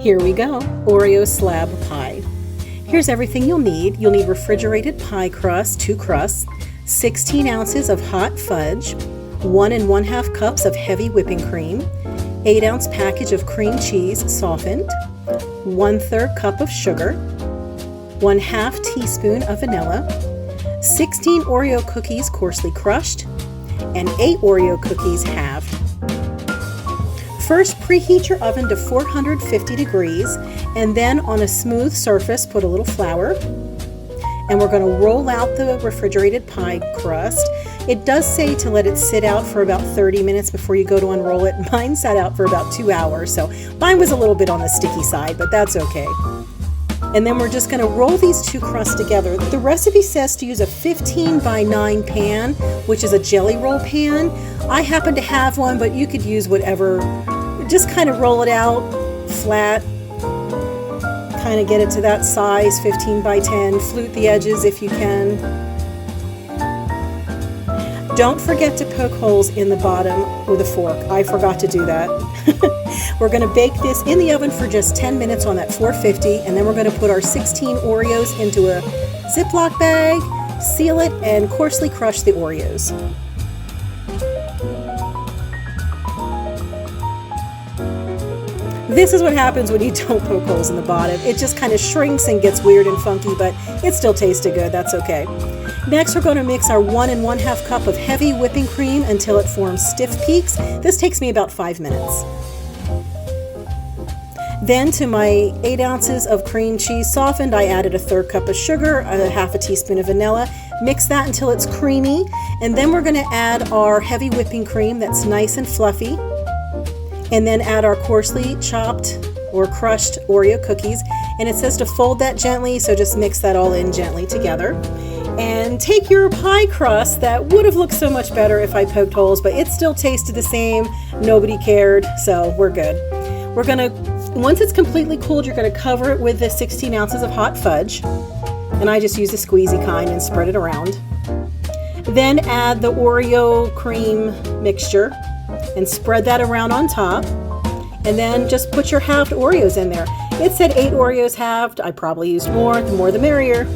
Here we go, Oreo slab pie. Here's everything you'll need. You'll need refrigerated pie crust, 2 crusts, 16 ounces of hot fudge, 1 1/2 cups of heavy whipping cream, 8-ounce package of cream cheese softened, 1/3 cup of sugar, 1/2 teaspoon of vanilla, 16 Oreo cookies coarsely crushed, and 8 Oreo cookies halved. First, preheat your oven to 450 degrees, and then on a smooth surface, put a little flour. And we're going to roll out the refrigerated pie crust. It does say to let it sit out for about 30 minutes before you go to unroll it. Mine sat out for about 2 hours, so mine was a little bit on the sticky side, but that's okay. And then we're just going to roll these 2 crusts together. The recipe says to use a 15 by 9 pan, which is a jelly roll pan. I happen to have one, but you could use whatever. Just kind of roll it out flat, kind of get it to that size, 15 by 10, flute the edges if you can. Don't forget to poke holes in the bottom with a fork. I forgot to do that. We're going to bake this in the oven for just 10 minutes on that 450, and then we're going to put our 16 Oreos into a Ziploc bag, seal it, and coarsely crush the Oreos. This is what happens when you don't poke holes in the bottom. It just kind of shrinks and gets weird and funky, but it still tasted good. That's okay. Next, we're going to mix our 1 1/2 cup of heavy whipping cream until it forms stiff peaks. This takes me about 5 minutes. Then to my 8 ounces of cream cheese softened, I added a 1/3 cup of sugar, a 1/2 teaspoon of vanilla. Mix that until it's creamy, and then we're going to add our heavy whipping cream that's nice and fluffy. And then add our coarsely chopped or crushed Oreo cookies. And it says to fold that gently, so just mix that all in gently together. And take your pie crust that would have looked so much better if I poked holes, but it still tasted the same. Nobody cared, so we're good. We're gonna, once it's completely cooled, you're gonna cover it with the 16 ounces of hot fudge. And I just use the squeezy kind and spread it around. Then add the Oreo cream mixture and spread that around on top, and then just put your halved Oreos in there. It said 8 Oreos halved. I probably used more. The more the merrier.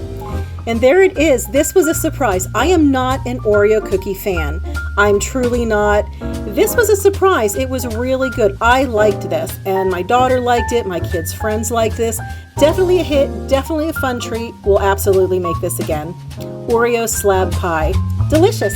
And there it is. This was a surprise. I am not an Oreo cookie fan. I'm truly not. This was a surprise. It was really good. I liked this, and my daughter liked it. My kids' friends liked this. Definitely a hit. Definitely a fun treat. We'll absolutely make this again. Oreo slab pie. Delicious.